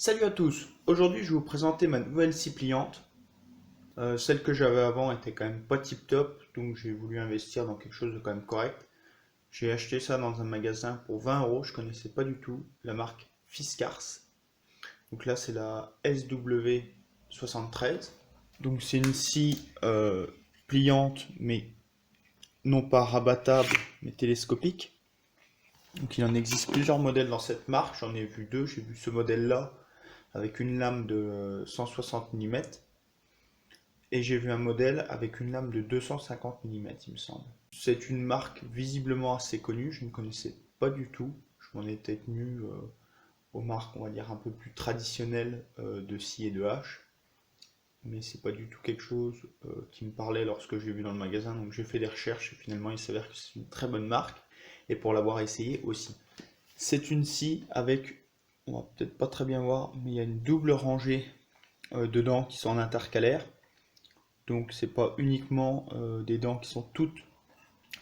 Salut à tous, aujourd'hui je vais vous présenter ma nouvelle scie pliante. Celle que j'avais avant était quand même pas tip top, donc j'ai voulu investir dans quelque chose de quand même correct. J'ai acheté ça dans un magasin pour 20 euros, je connaissais pas du tout la marque Fiskars. Donc là c'est la SW73. Donc c'est une scie pliante mais non pas rabattable mais télescopique. Donc il en existe plusieurs modèles dans cette marque, j'en ai vu deux, j'ai vu ce modèle là avec une lame de 160 mm. Et j'ai vu un modèle avec une lame de 250 mm, il me semble. C'est une marque visiblement assez connue, je ne connaissais pas du tout. Je m'en étais tenu aux marques, on va dire, un peu plus traditionnelles de scie et de hache. Mais c'est pas du tout quelque chose qui me parlait lorsque j'ai vu dans le magasin. Donc j'ai fait des recherches et finalement il s'avère que c'est une très bonne marque. Et pour l'avoir essayé aussi. C'est une scie avec, on va peut-être pas très bien voir, mais il y a une double rangée dedans qui sont en intercalaire. Donc c'est pas uniquement des dents qui sont toutes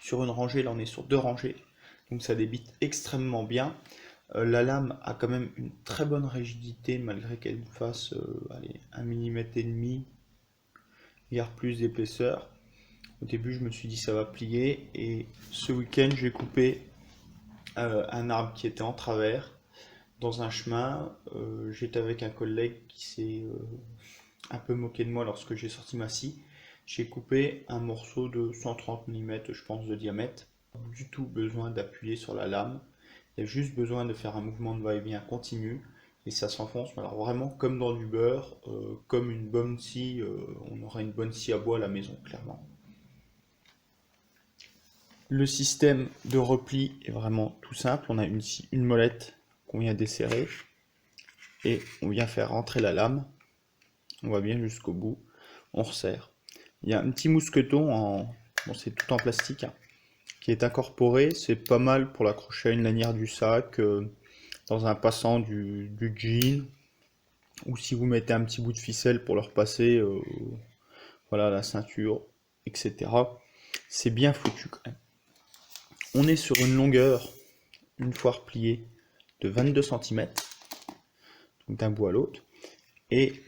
sur une rangée, là on est sur deux rangées. Donc ça débite extrêmement bien. La lame a quand même une très bonne rigidité malgré qu'elle fasse allez, 1,5 mm, voire plus d'épaisseur. Au début je me suis dit ça va plier et ce week-end j'ai coupé un arbre qui était en travers dans un chemin. J'étais avec un collègue qui s'est un peu moqué de moi lorsque j'ai sorti ma scie. J'ai coupé un morceau de 130 mm, je pense, de diamètre. Pas du tout besoin d'appuyer sur la lame. Il y a juste besoin de faire un mouvement de va-et-vient continu et ça s'enfonce. Alors vraiment comme dans du beurre, comme une bonne scie, on aura une bonne scie à bois à la maison, clairement. Le système de repli est vraiment tout simple. On a une molette qu'on vient desserrer et on vient faire rentrer la lame. On va bien jusqu'au bout. On resserre. Il y a un petit mousqueton bon, c'est tout en plastique, hein, qui est incorporé. C'est pas mal pour l'accrocher à une lanière du sac, dans un passant du jean, ou si vous mettez un petit bout de ficelle pour le repasser, voilà, la ceinture, etc. C'est bien foutu quand même. On est sur une longueur, une fois repliée, de 22 cm, donc d'un bout à l'autre. Et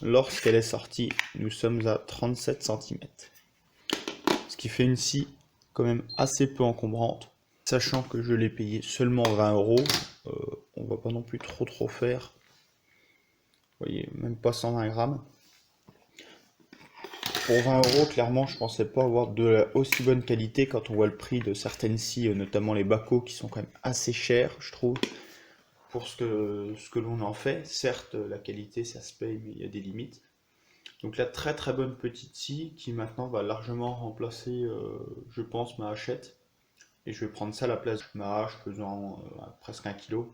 lorsqu'elle est sortie, nous sommes à 37 cm. Ce qui fait une scie quand même assez peu encombrante, sachant que je l'ai payé seulement 20 euros. On va pas non plus trop faire, vous voyez, même pas 120 grammes. Pour 20 euros, clairement, je pensais pas avoir de la aussi bonne qualité quand on voit le prix de certaines scies, notamment les Bako, qui sont quand même assez chers, je trouve, pour ce que l'on en fait. Certes, la qualité, ça se paye, mais il y a des limites. Donc la très bonne petite scie qui maintenant va largement remplacer, je pense, ma hachette. Et je vais prendre ça à la place de ma hache pesant presque 1 kg.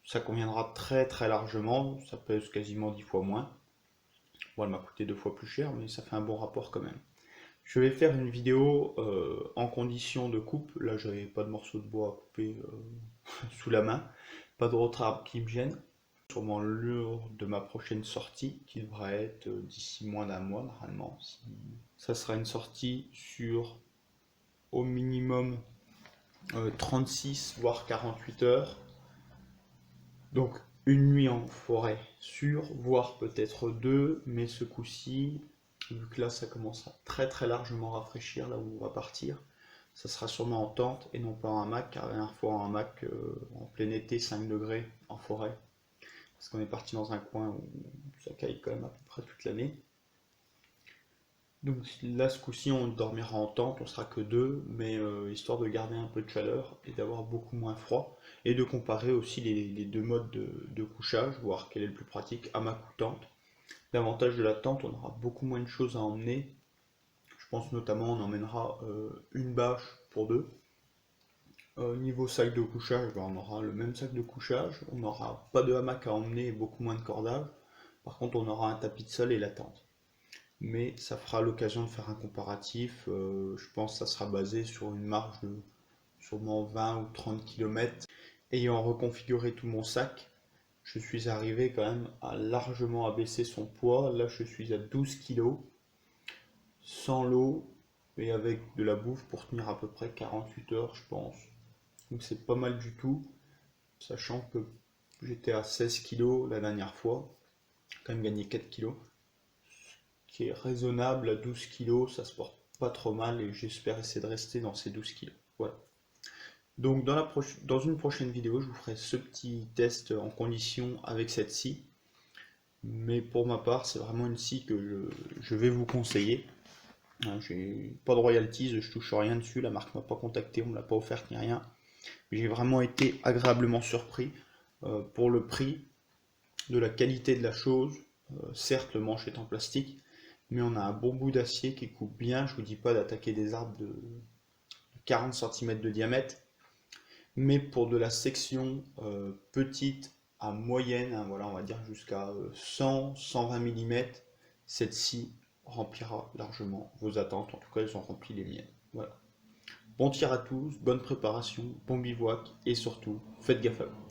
Ça conviendra très largement, ça pèse quasiment 10 fois moins. Bon, elle m'a coûté 2 fois plus cher, mais ça fait un bon rapport quand même. Je vais faire une vidéo en condition de coupe. Là, j'avais pas de morceau de bois à couper sous la main, pas d'autres arbres qui me gênent. Sûrement lors de ma prochaine sortie, qui devra être d'ici moins d'un mois normalement. Ça sera une sortie sur au minimum 36 voire 48 heures. Donc une nuit en forêt sûre, voire peut-être deux, mais ce coup-ci, vu que là ça commence à très largement rafraîchir là où on va partir, ça sera sûrement en tente et non pas en hamac, car la dernière fois en hamac, en plein été, 5 degrés en forêt, parce qu'on est parti dans un coin où ça caille quand même à peu près toute l'année. Donc là, ce coup-ci, on dormira en tente, on sera que deux, mais histoire de garder un peu de chaleur et d'avoir beaucoup moins froid, et de comparer aussi les deux modes de couchage, voir quel est le plus pratique, hamac ou tente. L'avantage de la tente, on aura beaucoup moins de choses à emmener. Je pense notamment on emmènera une bâche pour deux. Niveau sac de couchage, ben, on aura le même sac de couchage, on n'aura pas de hamac à emmener et beaucoup moins de cordage. Par contre, on aura un tapis de sol et la tente, mais ça fera l'occasion de faire un comparatif. Je pense que ça sera basé sur une marge de sûrement 20 ou 30 km. Ayant reconfiguré tout mon sac, je suis arrivé quand même à largement abaisser son poids. Là, je suis à 12 kg, sans l'eau et avec de la bouffe pour tenir à peu près 48 heures, je pense. Donc c'est pas mal du tout, sachant que J'étais à 16 kg la dernière fois, j'ai quand même gagné 4 kg, qui est raisonnable. À 12 kg, ça se porte pas trop mal et j'espère essayer de rester dans ces 12 kg. Voilà. Donc dans une prochaine vidéo, je vous ferai ce petit test en condition avec cette scie. Mais pour ma part, c'est vraiment une scie que je vais vous conseiller. Hein, j'ai pas de royalties, je touche rien dessus, la marque m'a pas contacté, on me l'a pas offerte ni rien. J'ai vraiment été agréablement surpris pour le prix, de la qualité de la chose. Certes, le manche est en plastique, mais on a un bon bout d'acier qui coupe bien. Je vous dis pas d'attaquer des arbres de 40 cm de diamètre, mais pour de la section petite à moyenne, hein, voilà, on va dire jusqu'à 100-120 mm, cette scie remplira largement vos attentes. En tout cas, elles ont rempli les miennes. Voilà. Bon tir à tous, bonne préparation, bon bivouac et surtout, faites gaffe à vous.